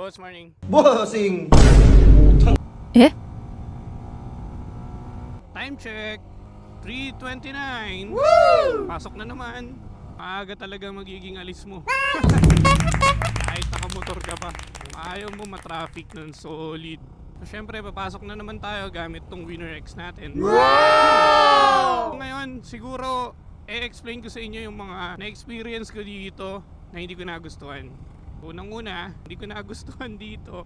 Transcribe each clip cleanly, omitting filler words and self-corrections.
Boss, morning. Bossing! Eh? Time check. 3:29. Woo! Pasok na naman. Maaga talaga magiging alis mo. Kahit nakamotor ka pa. Kung ayaw mo matraffic ng solid. So, syempre, papasok na naman tayo gamit tong Winner X natin. Wow! Ngayon, siguro, i-explain ko sa inyo yung mga na-experience ko dito na hindi ko nagustuhan. Unang-una, hindi ko nagustuhan dito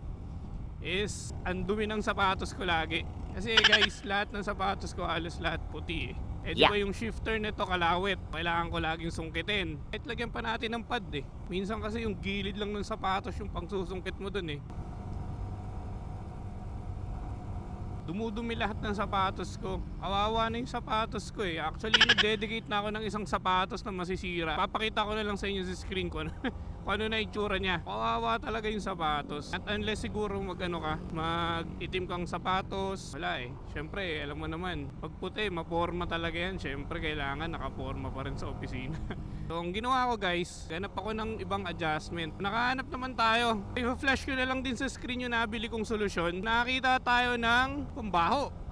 is ang dumi ng sapatos ko lagi. Kasi guys, lahat ng sapatos ko halos lahat puti eh. Eh di ba yung shifter nito kalawit, kailangan ko laging sungkitin. Kahit lagyan pa natin ng pad eh. Minsan kasi yung gilid lang ng sapatos yung pangsusungkit mo dun eh. Dumudumi lahat ng sapatos ko. Kawawa na yung sapatos ko eh. Actually, nag-dedicate na ako ng isang sapatos na masisira. Papakita ko na lang sa inyo sa screen ko kung ano na itsura niya. Kawawa talaga yung sapatos. At unless siguro mag-itim kang sapatos, wala eh. Syempre, alam mo naman, pag puti, maporma talaga yan. Syempre, kailangan nakaporma pa rin sa opisina. So, ang ginawa ko guys, ganap ako ng ibang adjustment. Nakahanap naman tayo. I-flash ko na lang din sa screen yung nabili kong solusyon. Nakakita tayo ng pambaho.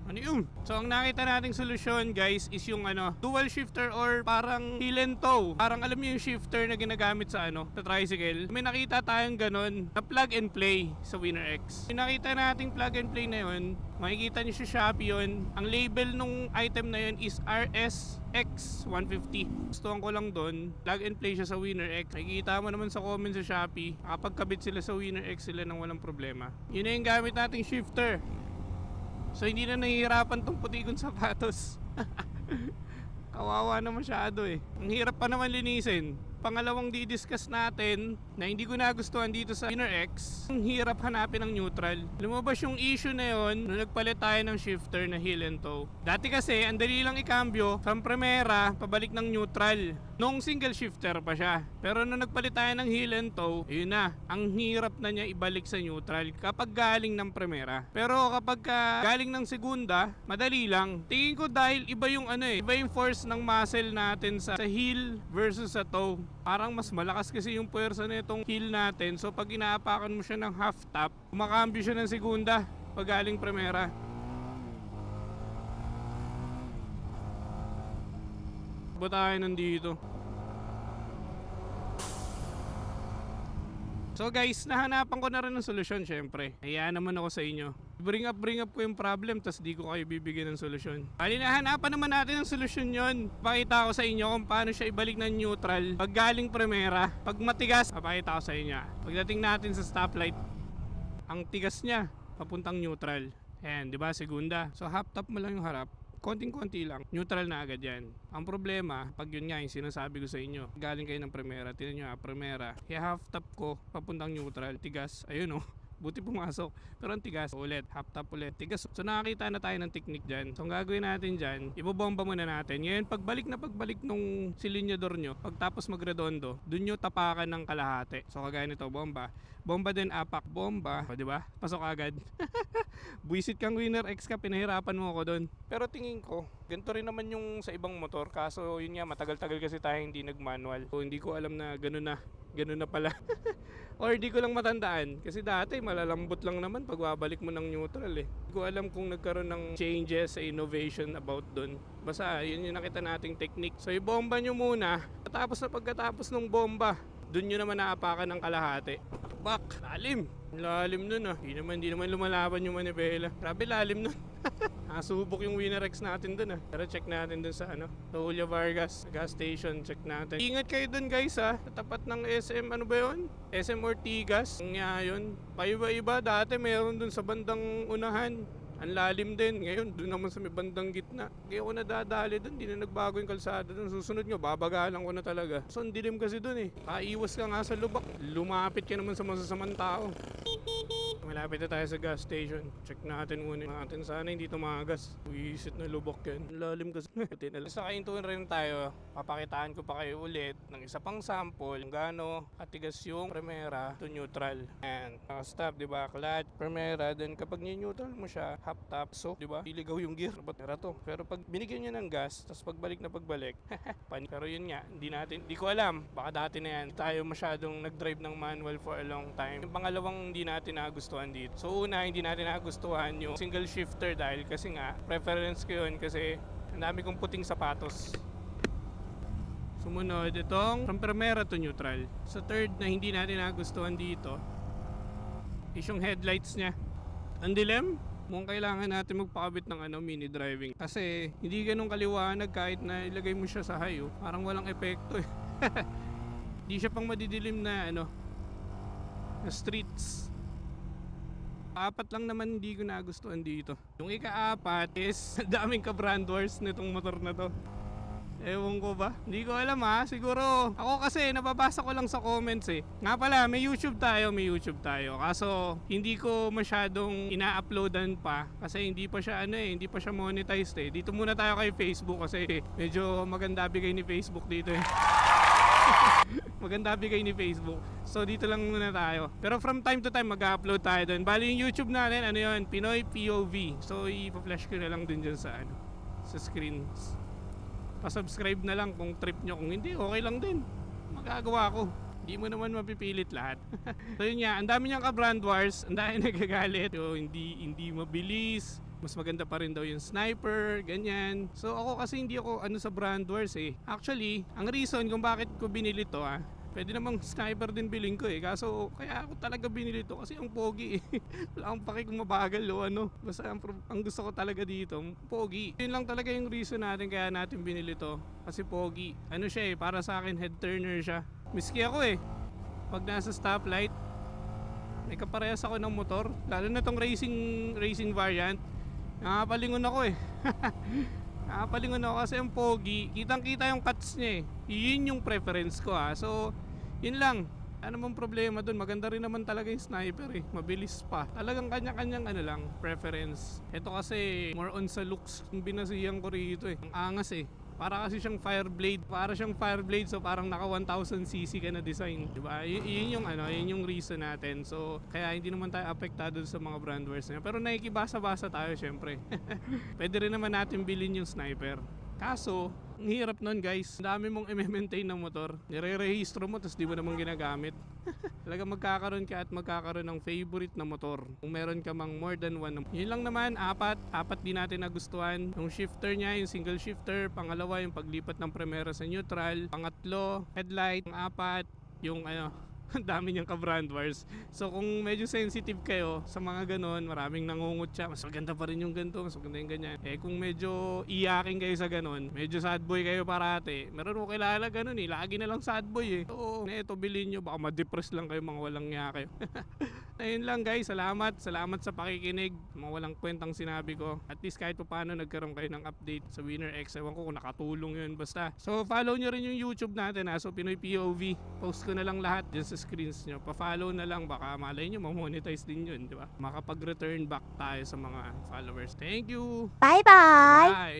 Ano yun? So ang nakita nating solusyon guys is yung dual shifter or parang heel and toe. Parang alam niyo yung shifter na ginagamit sa sa tricycle. May nakita tayong ganun na plug and play sa Winner X. Yung nakita nating plug and play na yun, makikita niyo sa Shopee yun. Ang label nung item na yun is RSX150. Gustuhan ko lang doon, plug and play siya sa Winner X. Makikita mo naman sa comment sa Shopee, kapagkabit sila sa Winner X sila nang walang problema. Yun na yung gamit nating shifter. So hindi na nahihirapan tong puti kong sapatos. Kawawa na masyado eh. Ang hirap pa naman linisin. Pangalawang di-discuss natin na hindi ko nagustuhan dito sa Winner X, ang hirap hanapin ng neutral. Lumabas yung issue na yon nung nagpalit tayo ng shifter na heel and toe. Dati kasi, ang dali lang ikambyo from primera pabalik ng neutral. Nung single shifter pa siya. Pero nung nagpalit tayo ng heel and toe, yun na, ang hirap na niya ibalik sa neutral kapag galing ng primera. Pero kapag galing ng segunda, madali lang. Tingin ko dahil iba yung iba yung force ng muscle natin sa heel versus sa toe. Parang mas malakas kasi yung puwersa nitong heel natin. So pag inaapakan mo siya ng half tap, kumakambyo siya ng segunda pag galing primera. Ba tayo nandito? So guys, nahanapan ko na rin ng solusyon syempre. Hayaan naman ako sa inyo. Bring up ko yung problem tas di ko kayo bibigyan ng solusyon. Bali nahanapan naman natin ng solusyon yon. Pakita ko sa inyo kung paano siya ibalik ng neutral pag galing primera. Pag matigas, papakita ko sa inyo. Pagdating natin sa stoplight, ang tigas niya papuntang neutral. Ayan, di ba? Segunda. So half tap mo lang yung harap. Konting-konti lang, neutral na agad yan. Ang problema, pag yun nga yung sinasabi ko sa inyo, galing kayo ng primera, tinan nyo primera, half tap ko, papuntang neutral, tigas, ayun buti pumasok, pero ang tigas, ulit, half tap ulit, tigas. So nakakita na tayo ng technique dyan. So ang gagawin natin dyan, ibobomba muna natin. Ngayon, pagbalik nung silinyador nyo, pagtapos magredondo, dun nyo tapakan ng kalahati. So kagaya nito, bomba din, apak, bomba, o diba? Pasok agad. Buisit kang Winner X ka, pinahirapan mo ako doon. Pero tingin ko, ganito rin naman yung sa ibang motor. Kaso yun nga, matagal-tagal kasi tayo hindi nag-manual. So hindi ko alam na ganun na pala. Or di ko lang matandaan. Kasi dati malalambot lang naman pag babalik mo ng neutral eh. Hindi ko alam kung nagkaroon ng changes sa innovation about doon. Basta yun yung nakita nating technique. So ibomba nyo muna. Pagkatapos ng bomba, doon nyo naman naapakan ng kalahati. Bak, lalim nun Hindi naman lumalaban yung manibela. Grabe lalim nun. Nasubok yung Winner X natin dun Pero check natin dun sa Julio Vargas gas station, check natin. Ingat kayo dun guys sa tapat ng SM, SM Ortigas. Yun, paiba-iba. Dati mayroon dun sa bandang unahan. Ang lalim din. Ngayon, doon naman sa may bandang gitna. Kaya ako nadadali doon, di na nagbago yung kalsada doon. Susunod nyo, babagalan ko na talaga. So, ang dilim kasi doon Kaiwas ka nga sa lubak. Lumapit ka naman sa masasamang tao. Malapit na tayo sa gas station. Check natin muna natin. Sana hindi tumagas. Uisit na lubok yan. Ang lalim kasi. Sa kaintuan rin tayo. Papakitaan ko pa kayo ulit ng isa pang sample kung gaano katigas yung Primera to neutral. And stop, di ba? Clutch, Primera. Then kapag ni-neutral mo siya, half tap. So, di ba? Iligaw yung gear. Ba't meron to? Pero pag binigyan nyo ng gas, tapos pagbalik na pagbalik, pero yun nga, hindi ko alam. Baka dati na yan. Tayo masyadong nag-drive ng manual for a long time. Yung pangalawang hindi natin nagustuhan dito. So una, hindi natin nagustuhan yung single shifter dahil kasi nga, preference ko yun kasi ang dami kong puting sapatos. Sumunod, itong from Primera to neutral. Sa third na hindi natin nagustuhan dito is yung headlights niya. Ang dilim, mukhang kailangan natin magpakabit ng mini driving. Kasi hindi ganun kaliwanag kahit na ilagay mo siya sa high. Parang walang epekto eh. Hindi siya pang madidilim na na streets. Apat lang naman hindi ko nagustuhan dito. Yung ika-apat is daming ka-brand wars nitong motor na to. Ewan ko ba? Hindi ko alam siguro. Ako kasi nababasa ko lang sa comments eh. Nga pala, may YouTube tayo. Kaso hindi ko masyadong ina-uploadan pa kasi hindi pa siya hindi pa siya monetized eh. Dito muna tayo kay Facebook kasi medyo maganda bigay ni Facebook dito eh. Maganda bigay ni Facebook. So dito lang muna tayo. Pero from time to time mag-upload tayo doon. Bali yung YouTube natin, yun, Pinoy POV. So i-flash ko na lang din dyan sa sa screens. Pa-subscribe na lang kung trip nyo. Kung hindi, okay lang din. Magagawa ko. Hindi mo naman mapipilit lahat. So yun nga, ang dami niyang ka-brand wars. Ang dami nagagalit. So, hindi mabilis. Mas maganda pa rin daw yung sniper, ganyan. So ako kasi hindi ako sa brand wars eh. Actually, ang reason kung bakit ko binili to pwede namang sniper din bilhin ko eh. Kaso kaya ako talaga binili to kasi ang pogi eh. Wala akong paki kung mabagal o Basta ang gusto ko talaga dito, pogi. Yun lang talaga yung reason natin kaya natin binili to. Kasi pogi. Siya eh, para sa akin head turner siya. Miski ako eh. Pag nasa stoplight, may kaparehas ako ng motor. Lalo na tong racing variant. Nakapalingon ako eh. Nakapalingon ako kasi ang pogi. Kitang kita yung cuts niya eh. Yun yung preference ko So, yun lang. Ano mong problema dun? Maganda rin naman talaga yung sniper eh. Mabilis pa. Talagang kanya-kanyang preference. Ito kasi more on sa looks. Yung binasihan ko rito eh. Ang angas eh. Para kasi siyang Fireblade. So parang naka 1000cc ka na design, 'di ba? Yun yung reason natin. So kaya hindi naman tayo apektado sa mga brand wars na. Pero nakikibasa-basa tayo syempre. Pwede rin naman natin bilhin yung sniper. Kaso, ang hirap nun guys. Ang dami mong i-maintain ng motor. Nire-rehistro mo tapos di mo naman ginagamit. Talaga magkakaroon ka at magkakaroon ng favorite na motor. Kung meron ka mang more than one. Yun lang naman, apat di natin nagustuhan. Yung shifter niya, yung single shifter. Pangalawa, yung paglipat ng Primera sa neutral. Pangatlo, headlight. Pang-apat, yung ang dami niyang ka-brand wars. So kung medyo sensitive kayo sa mga ganon, maraming nangungutya, mas maganda pa rin yung ganito, mas maganda yung ganyan. Kung medyo iyakin kayo sa ganon, medyo sad boy kayo parate, meron ko kilala ganon lagi na lang sad boy So ito bilhin nyo, baka ma-depress lang kayo, mga walang niya kayo. Ayun lang guys, salamat sa pakikinig. Mga walang kwentang sinabi ko. At least kahit paano nagkaroon kayo ng update sa Winner X. Ewan ko kung nakatulong yun basta. So follow nyo rin yung YouTube natin So Pinoy POV. Post ko na lang lahat dyan sa screens nyo. Pa-follow na lang, baka malay nyo ma-monetize din yun, di ba? Makapag-return back tayo sa mga followers. Thank you! Bye-bye! Bye!